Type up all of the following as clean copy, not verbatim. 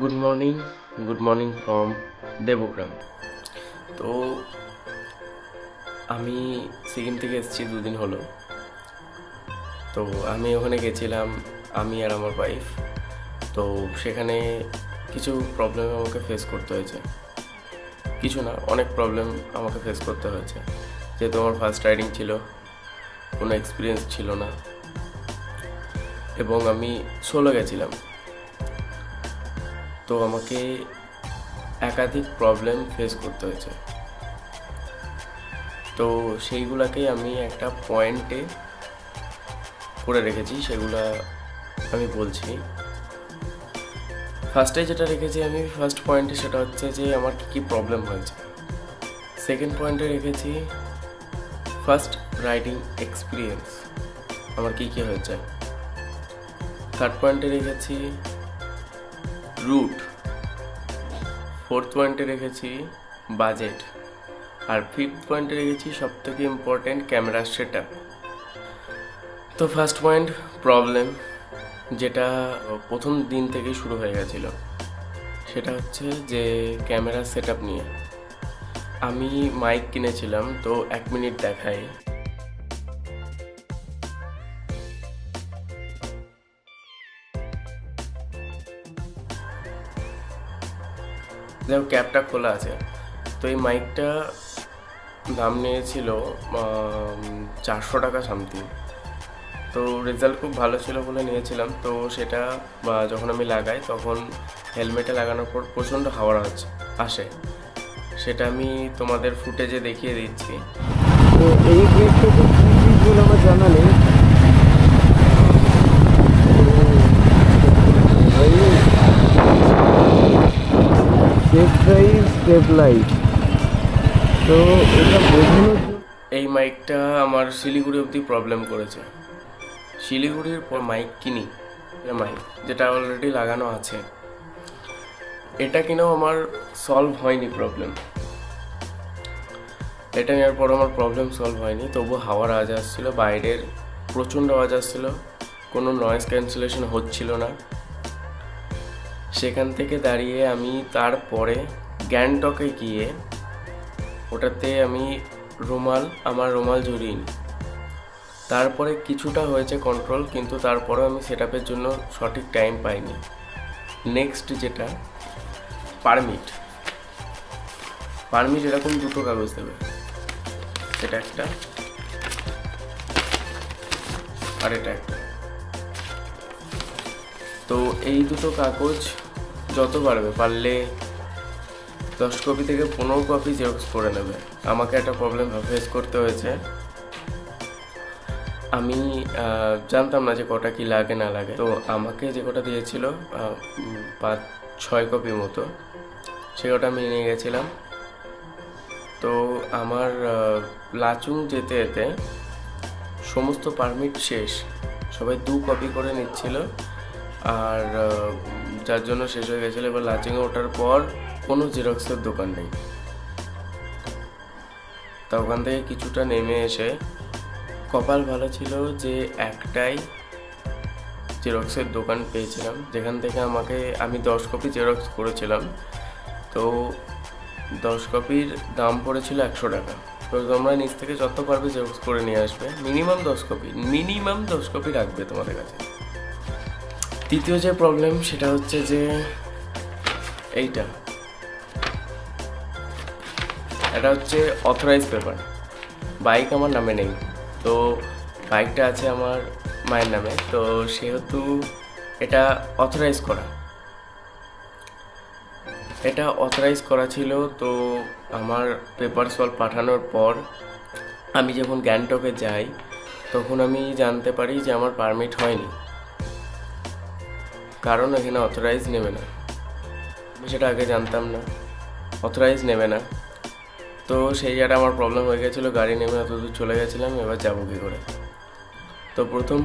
Good morning from Debagram. তো আমি সিকিম থেকে এসেছি 2 দিন হলো। তো আমি ওখানে গেছিলাম, আমি আর আমার ওয়াইফ। তো সেখানে কিছু প্রবলেম আমাকে ফেস করতে হয়েছে, কিছু না অনেক প্রবলেম আমাকে ফেস করতে হয়েছে, যেহেতু আমার ফার্স্ট রাইডিং ছিল, কোনো এক্সপিরিয়েন্স ছিল না এবং আমি সোলো গেছিলাম। তো আমাকে একাধিক প্রবলেম ফেস করতে হয়েছে। তো সেইগুলোকে আমি একটা পয়েন্টে করে রেখেছি, সেগুলা আমি বলছি। ফার্স্টে যেটা রেখেছি আমি ফার্স্ট পয়েন্টে, সেটা হচ্ছে যে আমার কী কী প্রবলেম হয়েছে। সেকেন্ড পয়েন্টে রেখেছি ফার্স্ট রাইডিং এক্সপিরিয়েন্স, আমার কী কী হয়েছে। থার্ড পয়েন্টে রেখেছি রুট। ফোর্থ পয়েন্টে রেখেছি বাজেট। আর ফিফথ পয়েন্টে রেখেছি সবথেকে ইম্পর্টেন্ট ক্যামেরার সেট আপ। তো ফার্স্ট পয়েন্ট প্রবলেম, যেটা প্রথম দিন থেকেই শুরু হয়ে গেছিলো, সেটা হচ্ছে যে ক্যামেরা সেট আপ নিয়ে। আমি মাইক কিনেছিলাম, তো 1 মিনিট দেখায়। দেখো ক্যাপটা খোলা আছে। তো এই মাইকটা দাম নিয়েছিল 400 টাকা সামথিং। তো রেজাল্ট খুব ভালো ছিল বলে নিয়েছিলাম। তো সেটা যখন আমি লাগাই, তখন হেলমেটে লাগানোর পর প্রচণ্ড হাওয়া আসে। সেটা আমি তোমাদের ফুটেজে দেখিয়ে দিচ্ছি। তো এই ব্রেকটাতে কী কী বলে আমার জানা নেই। সেফ ড্রাইভ সেফ লাইফ, তো এটা বোঝানোর এই মাইকটা আমার শিলিগুড়ি অবধি প্রবলেম করেছে। শিলিগুড়ির পর মাইক কিনি, মাইক যেটা অলরেডি লাগানো আছে, এটা কিনেও আমার সলভ হয়নি প্রবলেম। এটা নেওয়ার পর আমার প্রবলেম সলভ হয়নি, তবু হাওয়ার আওয়াজ আসছিলো, বাইরের প্রচণ্ড আওয়াজ আসছিলো, কোনো নয়েজ ক্যান্সেলেশন হচ্ছিল না। সেখান থেকে দাঁড়িয়ে আমি তারপরে গ্যাংটকে গিয়ে ওটাতে আমি আমার রুমাল জড়িয়ে নিই। তারপরে কিছুটা হয়েছে কন্ট্রোল, কিন্তু তারপরেও আমি সেট আপের জন্য সঠিক টাইম পাইনি। নেক্সট যেটা পারমিট এরকম দুটো কাগজ দেবে, এটা একটা আর এটা একটা। তো এই দুটো কাগজ যত পারলে 10 কপি থেকে 15 কপি জেরক্স করে নেবে। আমাকে একটা প্রবলেম ফেস করতে হয়েছে, আমি জানতাম না যে কটা কি লাগে না লাগে। তো আমাকে যে কটা দিয়েছিল 5-6 কপি মতো, সে কটা আমি নিয়ে গেছিলাম। তো আমার লাচুং যেতে যেতে সমস্ত পারমিট শেষ, সবাই 2 কপি করে নিচ্ছিল, আর যার জন্য শেষ হয়ে গেছিলো। এবার লাচুংয়ে ওঠার পর কোনো জেরক্সের দোকান নেই। তা ওখান থেকে কিছুটা নেমে এসে কপাল ভালো ছিল যে একটাই জেরক্সের দোকান পেয়েছিলাম, যেখান থেকে আমি 10 কপি জেরক্স করেছিলাম। তো 10 কপির দাম পড়েছিল 100 টাকা। তো তোমরা নিচ থেকে যত পারবে জেরক্স করে নিয়ে আসবে, মিনিমাম 10 কপি রাখবে তোমাদের কাছে। তৃতীয় যে প্রবলেম, সেটা হচ্ছে যে এটা হচ্ছে অথরাইজ পেপার। বাইক আমার নামে নেই, তো বাইকটা আছে আমার মায়ের নামে। তো সেহেতু এটা অথরাইজ করা ছিল। তো আমার পেপার সলভ পাঠানোর পর আমি যখন গ্যাংটকে যাই, তখন আমি জানতে পারি যে আমার পারমিট হয়নি, কারণ এখানে অথরাইজ নেবে না। আমি সেটা আগে জানতাম না, অথরাইজ নেবে না। তো সেই জায়গাটা আমার প্রবলেম হয়ে গেছিলো, গাড়ি নেমে এত দূর চলে গেছিলাম, এবার যাবো কী করে। তো প্রথম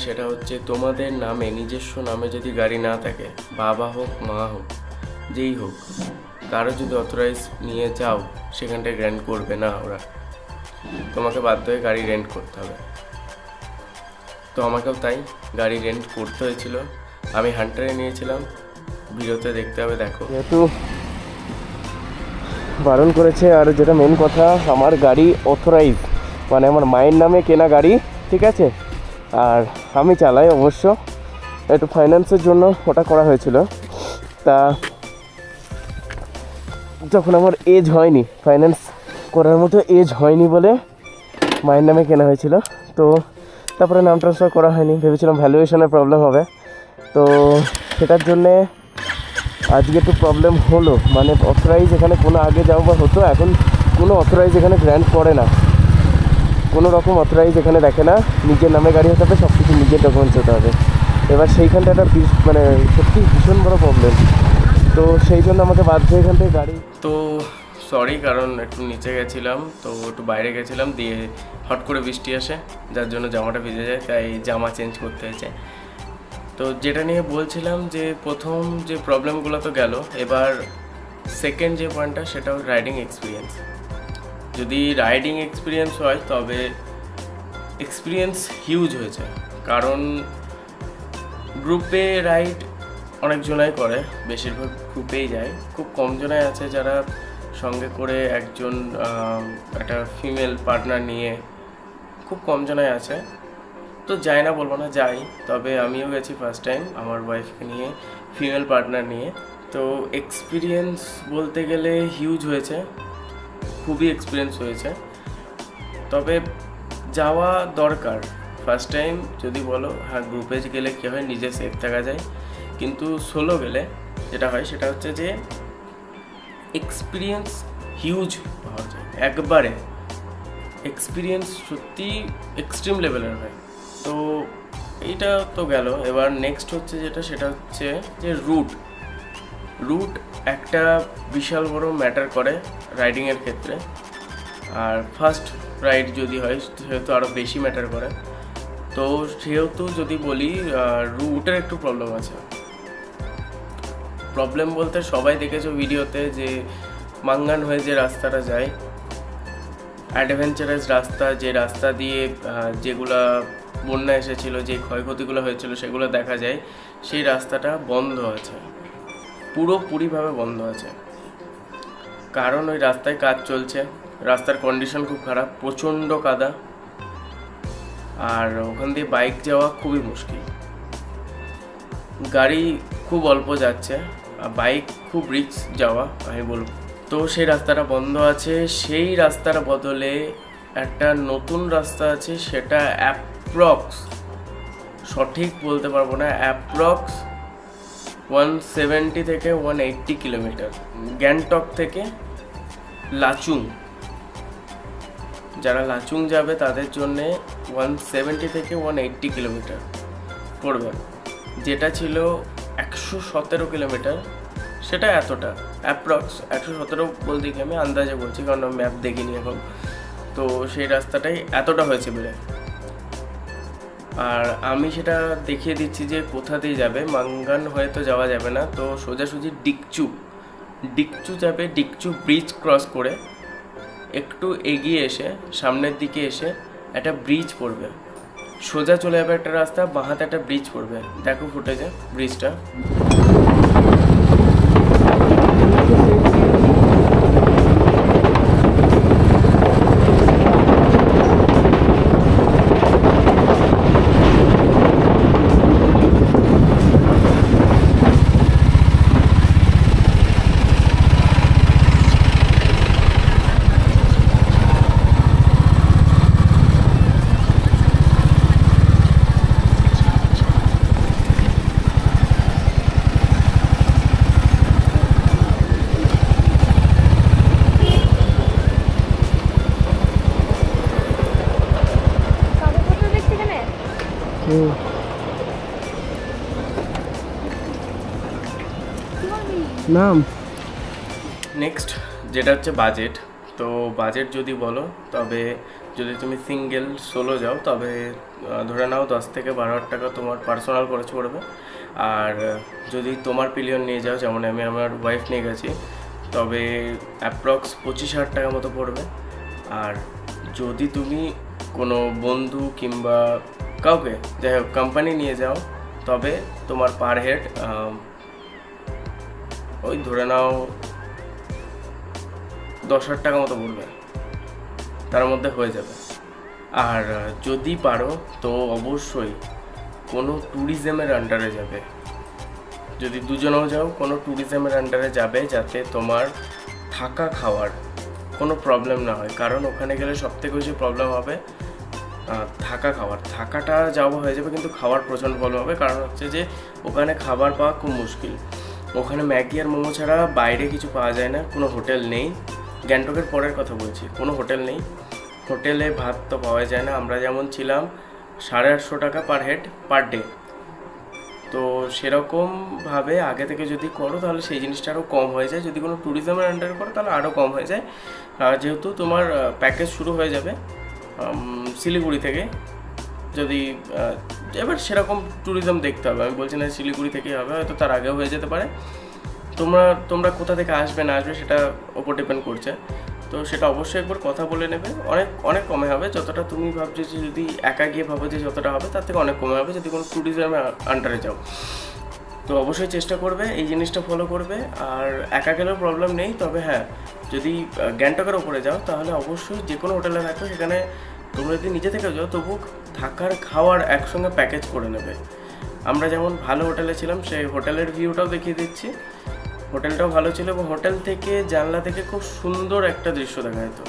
সেটা হচ্ছে তোমাদের নামে, নিজস্ব নামে যদি গাড়ি না থাকে, বাবা হোক মা হোক যেই হোক, কারো যদি অথরাইজ নিয়ে যাও, সেখানটায় গ্র্যান্ট করবে না ওরা, তোমাকে বাধ্য হয়ে গাড়ি রেন্ট করতে হবে। তো আমাকেও তাই গাড়ি রেন্ট করতে হয়েছিল। আমি হান্টারে নিয়েছিলাম, ভিডিওতে দেখতে হবে, দেখো। যেহেতু বারণ করেছে, আর যেটা মেন কথা, আমার গাড়ি অথরাইজ, মানে আমার মায়ের নামে কেনা গাড়ি, ঠিক আছে, আর আমি চালাই অবশ্য। একটু ফাইন্যান্সের জন্য ওটা করা হয়েছিল। তা যখন আমার এজ হয়নি, ফাইন্যান্স করার মতো এজ হয়নি বলে মায়ের নামে কেনা হয়েছিল। তো তারপরে নাম ট্রান্সফার করা হয়নি, ভেবেছিলাম ভ্যালুয়েশনের প্রবলেম হবে। তো সেটার জন্যে আজকে একটু প্রবলেম হলো, মানে অথরাইজ এখানে কোনো আগে যাও বা হতো, এখন কোনো অথরাইজ এখানে গ্র্যান্ট করে না, কোনো রকম অথরাইজ এখানে দেখে না। নিজের নামে গাড়ি হতে হবে, সব কিছু নিজের ডকুমেন্টস হতে হবে। এবার সেইখানটা একটা মানে সত্যি ভীষণ বড় প্রবলেম। তো সেই জন্য আমাকে বাধ্য এখান থেকে গাড়ি। তো সরি, কারণ একটু নিচে গেছিলাম, তো একটু বাইরে গেছিলাম, দিয়ে হট করে বৃষ্টি আসে, যার জন্য জামাটা ভিজে যায়, তাই জামা চেঞ্জ করতে হয়েছে। তো যেটা নিয়ে বলছিলাম যে প্রথম যে প্রবলেমগুলো তো গেল, এবার সেকেন্ড যে পয়েন্টটা সেটা হল রাইডিং এক্সপিরিয়েন্স। যদি রাইডিং এক্সপিরিয়েন্স হয় তবে এক্সপিরিয়েন্স হিউজ হয়েছে, কারণ গ্রুপে রাইড অনেকজনাই করে, বেশিরভাগ গ্রুপেই যায়, খুব কম জনাই আছে যারা সঙ্গে করে একজন একটা ফিমেল পার্টনার নিয়ে, খুব কম জনাই আছে। তো যায় না বলবো না, যাই, তবে আমিও গেছি ফার্স্ট টাইম আমার ওয়াইফকে নিয়ে, ফিমেল পার্টনার নিয়ে। তো এক্সপিরিয়েন্স বলতে গেলে হিউজ হয়েছে, খুবই এক্সপিরিয়েন্স হয়েছে। তবে যাওয়া দরকার ফার্স্ট টাইম। যদি বলো হ্যাঁ গ্রুপে গেলে কী হয়, নিজে সেফ থাকা যায়, কিন্তু সোলো গেলে যেটা হয় সেটা হচ্ছে যে এক্সপিরিয়েন্স হিউজ পাওয়া যায় একবারে, এক্সপিরিয়েন্স সত্যি এক্সট্রিম লেভেলের হয়। তো এইটা তো গেল। এবার নেক্সট হচ্ছে যেটা, সেটা হচ্ছে যে রুট একটা বিশাল বড় ম্যাটার করে রাইডিংয়ের ক্ষেত্রে। আর ফার্স্ট রাইড যদি হয় সেহেতু আরও বেশি ম্যাটার করে। তো সেহেতু যদি বলি রুটের একটু প্রবলেম আছে। প্রবলেম বলতে সবাই দেখেছো ভিডিওতে যে মাঙ্গান হয়ে যে রাস্তাটা যায়, অ্যাডভেঞ্চারাস রাস্তা, যে রাস্তা দিয়ে যেগুলা বন্যা এসেছিলো, যে ক্ষয়ক্ষতিগুলো হয়েছিল সেগুলো দেখা যায়, সেই রাস্তাটা বন্ধ আছে, পুরোপুরিভাবে বন্ধ আছে। কারণ ওই রাস্তায় কাজ চলছে, রাস্তার কন্ডিশন খুব খারাপ, প্রচণ্ড কাদা, আর ওখান দিয়ে বাইক যাওয়া খুবই মুশকিল। গাড়ি খুব অল্প যাচ্ছে, বাইক খুব রিস্ক যাওয়া আমি বলবো। তো সেই রাস্তাটা বন্ধ আছে, সেই রাস্তার বদলে একটা নতুন রাস্তা আছে, সেটা অ্যাপ্রক্স, সঠিক বলতে পারবো না, অ্যাপ্রক্স 170 থেকে 180 কিলোমিটার, গ্যাংটক থেকে লাচুং। যারা লাচুং যাবে তাদের জন্যে 170 থেকে 180 কিলোমিটার পড়বে। যেটা ছিল 117 কিলোমিটার, সেটা এতটা অ্যাপ্রক্স 117 বলতে কি আমি আন্দাজে বলছি, কারণ ম্যাপ দেখিনি এখন। তো সেই রাস্তাটাই এতটা হয়েছে বেড়ে। আর আমি সেটা দেখিয়ে দিচ্ছি যে কোথা দিয়ে যাবে। মাঙ্গান হয়ে তো যাওয়া যাবে না, তো সোজাসুজি ডিকচু যাবে। ডিকচু ব্রিজ ক্রস করে একটু এগিয়ে এসে সামনের দিকে এসে একটা ব্রিজ পড়বে, সোজা চলে যাবে একটা রাস্তা, বাঁ হাতে একটা ব্রিজ পড়বে, দেখো ফুটেজে ব্রিজটা। নাম নেক্সট যেটা হচ্ছে বাজেট। তো বাজেট যদি বলো, তবে যদি তুমি সিঙ্গেল সোলো যাও তবে ধরে নাও 10 থেকে 12,000 টাকা তোমার পার্সোনাল খরচ পড়বে। আর যদি তোমার পিলিয়ন নিয়ে যাও, যেমন আমি আমার ওয়াইফ নিয়ে গেছি, তবে অ্যাপ্রক্স 25,000 টাকা মতো পড়বে। আর যদি তুমি কোনো বন্ধু কিংবা কাউকে, যাই হোক, কোম্পানি নিয়ে যাও, তবে তোমার পার হেড ওই ধরে নাও 10,000 টাকা মতো পড়বে, তার মধ্যে হয়ে যাবে। আর যদি পারো তো অবশ্যই কোনো ট্যুরিজমের আন্ডারে যাবে, যদি দুজনেও যাও কোনো ট্যুরিজমের আন্ডারে যাবে, যাতে তোমার থাকা খাওয়ার কোনো প্রবলেম না হয়। কারণ ওখানে গেলে সবথেকে বেশি প্রবলেম হবে থাকাটা যাওয়া হয়ে যাবে, কিন্তু খাওয়ার প্রচণ্ড প্রবলেম হবে। কারণ হচ্ছে যে ওখানে খাবার পাওয়া খুব মুশকিল। ওখানে ম্যাগি আর মোমো ছাড়া বাইরে কিছু পাওয়া যায় না, কোনো হোটেল নেই। গ্যাংটকের পরের কথা বলছি, কোনো হোটেল নেই। হোটেলে ভাত তো পাওয়া যায় না। আমরা যেমন ছিলাম 850 টাকা পার হেড পার ডে। তো সেরকমভাবে আগে থেকে যদি করো তাহলে সেই জিনিসটা আরও কম হয়ে যায়। যদি কোনো ট্যুরিজমের আন্ডারে করো তাহলে আরও কম হয়ে যায়। যেহেতু তোমার প্যাকেজ শুরু হয়ে যাবে শিলিগুড়ি থেকে, যদি এবার সেরকম ট্যুরিজম দেখতে হবে। আমি বলছি না শিলিগুড়ি থেকেই হবে, হয়তো তার আগেও হয়ে যেতে পারে। তোমরা কোথা থেকে আসবে না আসবে সেটা ওপর ডিপেন্ড করছে। তো সেটা অবশ্যই একবার কথা বলে নেবে। অনেক অনেক কমে হবে। যতটা তুমি ভাবছো যে যদি একা গিয়ে ভাবো যে যতটা হবে তার থেকে অনেক কমে হবে যদি কোনো ট্যুরিজমের আন্ডারে যাও। তো অবশ্যই চেষ্টা করবে, এই জিনিসটা ফলো করবে। আর একা গেলেও প্রবলেম নেই, তবে হ্যাঁ যদি গ্যাংটকের ওপরে যাও তাহলে অবশ্যই যে কোনো হোটেলে থাকো, সেখানে তোমরা যদি নিজে থেকে যাও তবু থাকার খাওয়ার একসঙ্গে প্যাকেজ করে নেবে। আমরা যেমন ভালো হোটেলে ছিলাম, সেই হোটেলের ভিউটাও দেখিয়ে দিচ্ছি। হোটেলটাও ভালো ছিল এবং হোটেল থেকে জানলা থেকে খুব সুন্দর একটা দৃশ্য দেখা যেত,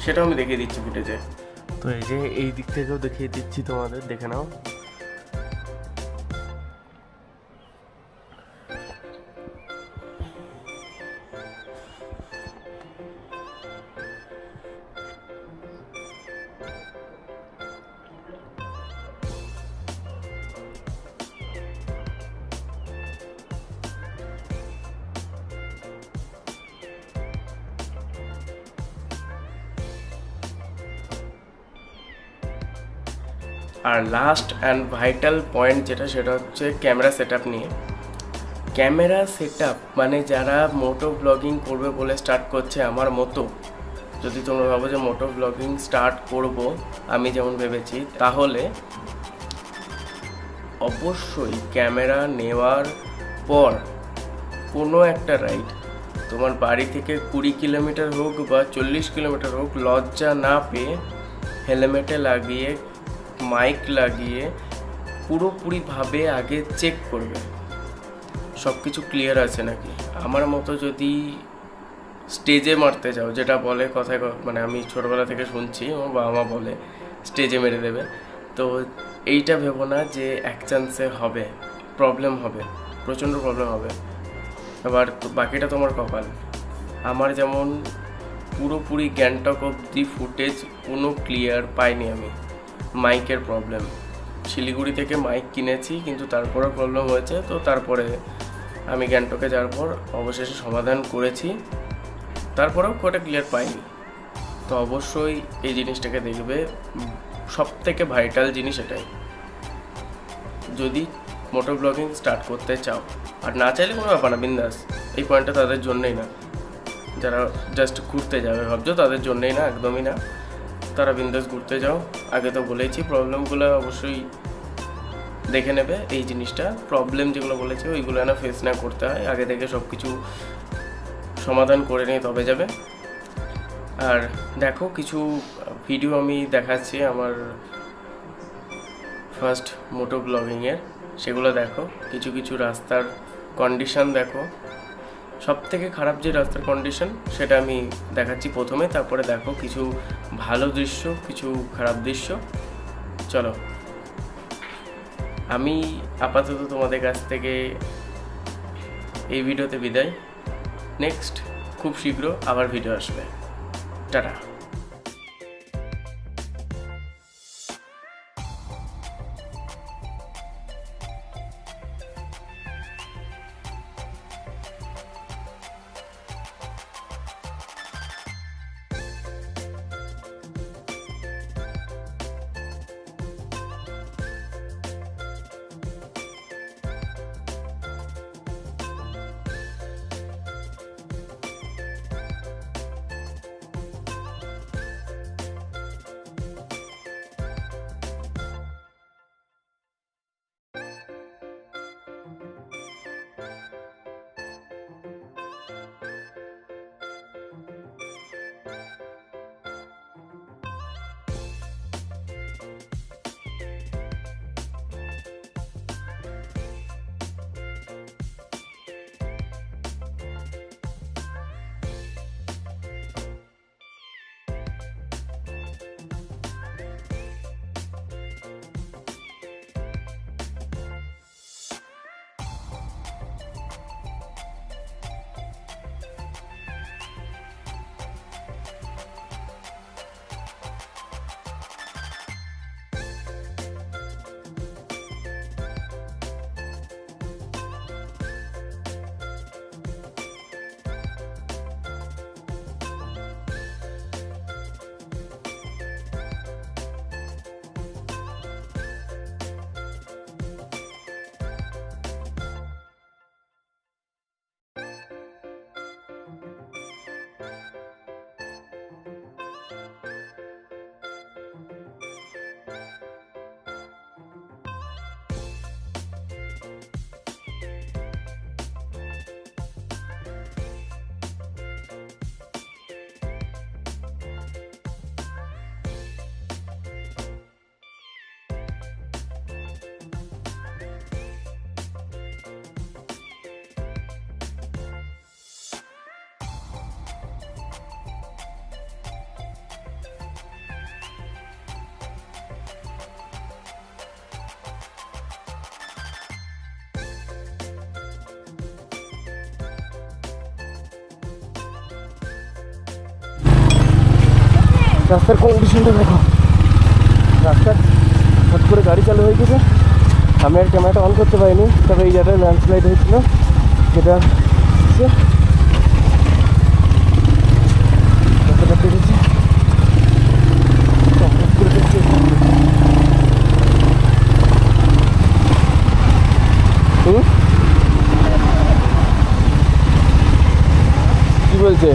সেটাও আমি দেখিয়ে দিচ্ছি ফুটেজে। তো এই যে এই দিক থেকেও দেখিয়ে দিচ্ছি তোমাদের, দেখে নাও। আর লাস্ট অ্যান্ড ভাইটাল পয়েন্ট যেটা, সেটা হচ্ছে ক্যামেরা সেট আপ নিয়ে। ক্যামেরা সেট আপ মানে যারা মোটো ব্লগিং করবে বলে স্টার্ট করছে আমার মতো, যদি তোমরা ভাবো যে মোটো ব্লগিং স্টার্ট করব আমি যেমন ভেবেছি, তাহলে অবশ্যই ক্যামেরা নেওয়ার পর কোনো একটা রাইড তোমার বাড়ি থেকে 20 কিলোমিটার হোক বা 40 কিলোমিটার হোক, লজ্জা না পেয়ে হেলমেটে লাগিয়ে মাইক লাগিয়ে পুরোপুরিভাবে আগে চেক করবে সব কিছু ক্লিয়ার আছে নাকি। আমার মতো যদি স্টেজে মারতে যাও, যেটা বলে কথায় মানে আমি ছোটোবেলা থেকে শুনছি, আমার বাবা মা বলে স্টেজে মেরে দেবে, তো এইটা ভেবো না যে এক চান্সে হবে, প্রবলেম হবে, প্রচণ্ড প্রবলেম হবে। এবার বাকিটা তোমার কপাল। আমার যেমন পুরোপুরি গ্যাংটক অবধি ফুটেজ কোনো ক্লিয়ার পাইনি আমি, মাইকের প্রবলেম। শিলিগুড়ি থেকে মাইক কিনেছি কিন্তু তারপরেও প্রবলেম হয়েছে। তো তারপরে আমি গ্যাংটকে যাওয়ার পর অবশেষে সমাধান করেছি, তারপরেও কোটা ক্লিয়ার পাইনি। তো অবশ্যই এই জিনিসটাকে দেখবে, সব থেকে ভাইটাল জিনিস এটাই। যদি মোটো ব্লগিং স্টার্ট করতে চাও, আর না চাইলে কোনো ব্যাপার না, বিন্দাস। এই পয়েন্টটা তাদের জন্যই না, যারা জাস্ট ঘুরতে যাবে ভাবছো তাদের জন্যই না, একদমই না। তারা বিন্দাস ঘুরতে যাও। আগে তো বলেছি প্রবলেমগুলো অবশ্যই দেখে নেবে। এই জিনিসটা প্রবলেম যেগুলো বলেছি ওইগুলো না ফেস না করতে হয়, আগে থেকে সব কিছু সমাধান করে নিয়ে তবে যাবে। আর দেখো কিছু ভিডিও আমি দেখাচ্ছি আমার ফার্স্ট মোটো ব্লগিংয়ের, সেগুলো দেখো। কিছু কিছু রাস্তার কন্ডিশন দেখো, সব থেকে খারাপ যে রাস্তার কন্ডিশন সেটা আমি দেখাচ্ছি প্রথমে, তারপরে দেখো কিছু ভালো দৃশ্য, কিছু খারাপ দৃশ্য। চলো, আমি আপাতত তোমাদের কাছ থেকে এই ভিডিওতে বিদায়। নেক্সট খুব শীঘ্র আবার ভিডিও আসবে। টাটা। রাস্তার কন্ডিশনটা দেখো, রাস্তার হট করে গাড়ি চালু হয়ে গেছে। আমি আর ক্যামেরাটা অন করতে পারিনি, তবে এই জায়গায় ল্যান্ডস্লাইড হয়েছিল যেটা হচ্ছে রাস্তাটা পেরেছি। কি বলছে?